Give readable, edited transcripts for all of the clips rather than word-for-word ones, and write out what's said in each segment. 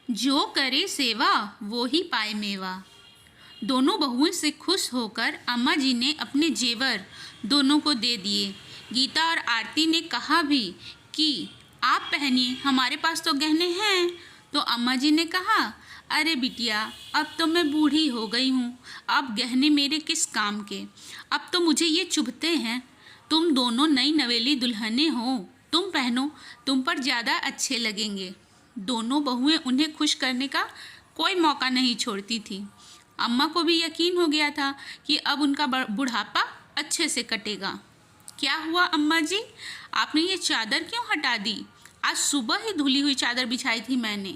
जो करे सेवा वो ही पाए मेवा। दोनों बहुओं से खुश होकर अम्मा जी ने अपने जेवर दोनों को दे दिए। गीता और आरती ने कहा भी कि आप पहनिए, हमारे पास तो गहने हैं। तो अम्मा जी ने कहा, अरे बिटिया, अब तो मैं बूढ़ी हो गई हूँ, अब गहने मेरे किस काम के, अब तो मुझे ये चुभते हैं। तुम दोनों नई नवेली दुल्हनें हो, तुम पहनो, तुम पर ज़्यादा अच्छे लगेंगे। दोनों बहुएं उन्हें खुश करने का कोई मौका नहीं छोड़ती थी। अम्मा को भी यकीन हो गया था कि अब उनका बुढ़ापा अच्छे से कटेगा। क्या हुआ अम्मा जी, आपने ये चादर क्यों हटा दी? आज सुबह ही धुली हुई चादर बिछाई थी मैंने।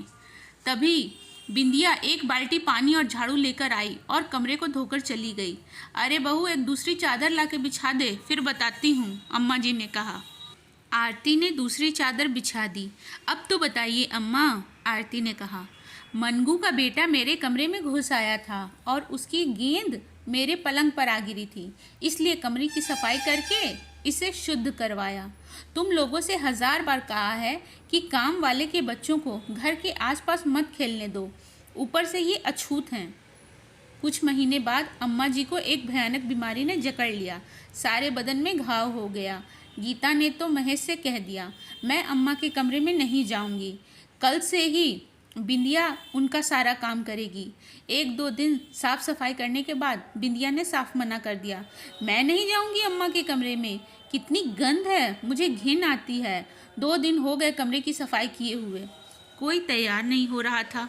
तभी बिंदिया एक बाल्टी पानी और झाड़ू लेकर आई और कमरे को धोकर चली गई। अरे बहू, एक दूसरी चादर लाके बिछा दे, फिर बताती हूँ, अम्मा जी ने कहा। आरती ने दूसरी चादर बिछा दी। अब तो बताइए अम्मा, आरती ने कहा। मनगू का बेटा मेरे कमरे में घुस आया था और उसकी गेंद मेरे पलंग पर आ गिरी थी, इसलिए कमरे की सफाई करके इसे शुद्ध करवाया। तुम लोगों से 1000 बार कहा है कि काम वाले के बच्चों को घर के आसपास मत खेलने दो, ऊपर से ये अछूत हैं। कुछ महीने बाद अम्मा जी को एक भयानक बीमारी ने जकड़ लिया। सारे बदन में घाव हो गया। गीता ने तो महेश से कह दिया, मैं अम्मा के कमरे में नहीं जाऊंगी, कल से ही बिंदिया उनका सारा काम करेगी। 1-2 दिन साफ सफाई करने के बाद बिंदिया ने साफ मना कर दिया, मैं नहीं जाऊंगी अम्मा के कमरे में, कितनी गंध है, मुझे घिन आती है। 2 दिन हो गए कमरे की सफाई किए हुए। कोई तैयार नहीं हो रहा था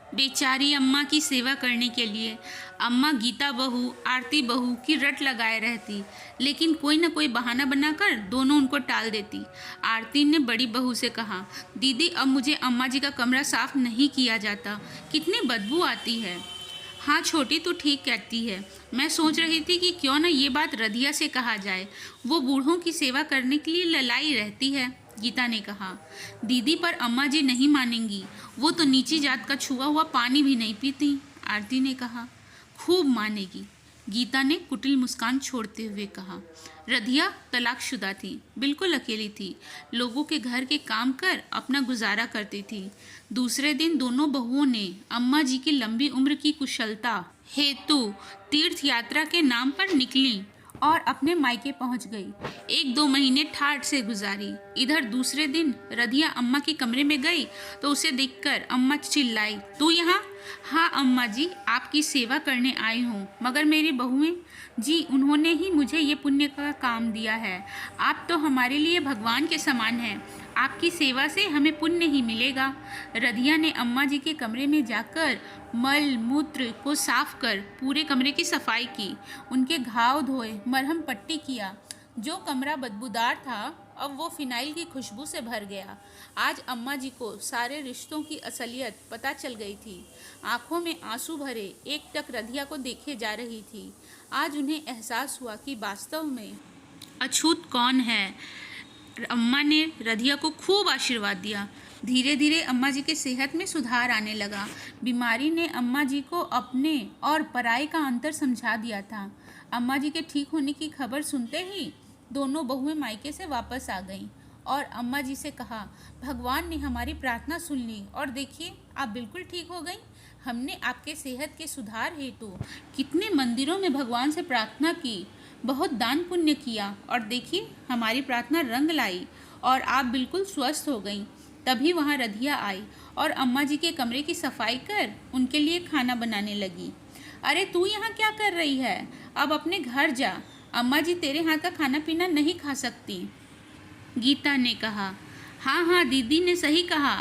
बेचारी अम्मा की सेवा करने के लिए। अम्मा गीता बहू, आरती बहू की रट लगाए रहती, लेकिन कोई ना कोई बहाना बनाकर दोनों उनको टाल देती। आरती ने बड़ी बहू से कहा, दीदी, अब मुझे अम्मा जी का कमरा साफ नहीं किया जाता, कितनी बदबू आती है। हाँ छोटी, तो ठीक कहती है, मैं सोच रही थी कि क्यों ना ये बात रधिया से कहा जाए, वो बूढ़ों की सेवा करने के लिए ललाई रहती है, गीता ने कहा। दीदी, पर अम्मा जी नहीं मानेंगी, वो तो नीची जात का छुआ हुआ पानी भी नहीं पीती, आरती ने कहा। खूब मानेगी, गीता ने कुटिल मुस्कान छोड़ते हुए कहा। रधिया तलाकशुदा थी, बिल्कुल अकेली थी, लोगों के घर के काम कर अपना गुजारा करती थी। दूसरे दिन दोनों बहुओं ने अम्मा जी की लंबी उम्र की कुशलता हेतु तीर्थ यात्रा के नाम पर निकली और अपने मायके पहुंच गई। 1-2 महीने ठाठ से गुजारी। इधर दूसरे दिन रधिया अम्मा के कमरे में गई तो उसे देखकर अम्मा चिल्लाई, तू यहाँ? हाँ अम्मा जी, आपकी सेवा करने आई हूँ, मगर मेरी बहुएं जी, उन्होंने ही मुझे ये पुण्य का काम दिया है। आप तो हमारे लिए भगवान के समान हैं, आपकी सेवा से हमें पुण्य ही मिलेगा। रधिया ने अम्मा जी के कमरे में जाकर मल मूत्र को साफ कर पूरे कमरे की सफाई की, उनके घाव धोए, मरहम पट्टी किया। जो कमरा बदबूदार था अब वो फिनाइल की खुशबू से भर गया। आज अम्मा जी को सारे रिश्तों की असलियत पता चल गई थी। आंखों में आंसू भरे एकटक रधिया को देखे जा रही थी। आज उन्हें एहसास हुआ कि वास्तव में अछूत कौन है। अम्मा ने रधिया को खूब आशीर्वाद दिया। धीरे धीरे अम्मा जी के सेहत में सुधार आने लगा। बीमारी ने अम्मा जी को अपने और पराई का अंतर समझा दिया था। अम्मा जी के ठीक होने की खबर सुनते ही दोनों बहुएं मायके से वापस आ गईं और अम्मा जी से कहा, भगवान ने हमारी प्रार्थना सुन ली और देखिए आप बिल्कुल ठीक हो गई। हमने आपके सेहत के सुधार हेतु कितने मंदिरों में भगवान से प्रार्थना की, बहुत दान पुण्य किया और देखिए हमारी प्रार्थना रंग लाई और आप बिल्कुल स्वस्थ हो गईं। तभी वहाँ रधिया आई और अम्मा जी के कमरे की सफाई कर उनके लिए खाना बनाने लगी। अरे तू यहाँ क्या कर रही है? अब अपने घर जा, अम्मा जी तेरे हाथ का खाना पीना नहीं खा सकती, गीता ने कहा। हाँ हाँ, दीदी ने सही कहा,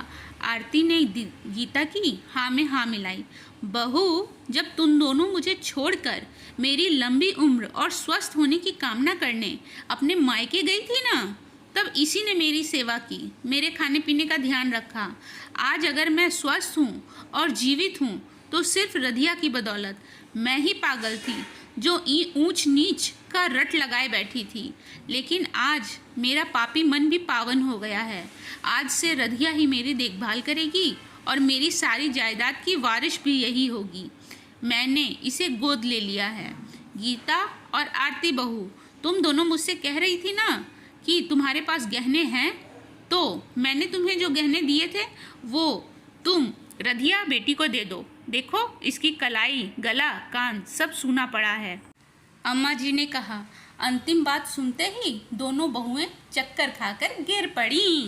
आरती ने गीता की हाँ में हाँ मिलाई। बहू, जब तुम दोनों मुझे छोड़कर मेरी लंबी उम्र और स्वस्थ होने की कामना करने अपने मायके गई थी ना, तब इसी ने मेरी सेवा की, मेरे खाने पीने का ध्यान रखा। आज अगर मैं स्वस्थ हूँ और जीवित हूँ तो सिर्फ रधिया की बदौलत। मैं ही पागल थी जो ऊंच नीच का रट लगाए बैठी थी, लेकिन आज मेरा पापी मन भी पावन हो गया है। आज से रधिया ही मेरी देखभाल करेगी और मेरी सारी जायदाद की वारिश भी यही होगी। मैंने इसे गोद ले लिया है। गीता और आरती बहू, तुम दोनों मुझसे कह रही थी ना कि तुम्हारे पास गहने हैं, तो मैंने तुम्हें जो गहने दिए थे वो तुम रधिया बेटी को दे दो, देखो इसकी कलाई, गला, कान सब सूना पड़ा है। अम्मा जी ने कहा। अंतिम बात सुनते ही दोनों बहुएं चक्कर खाकर गिर पड़ी।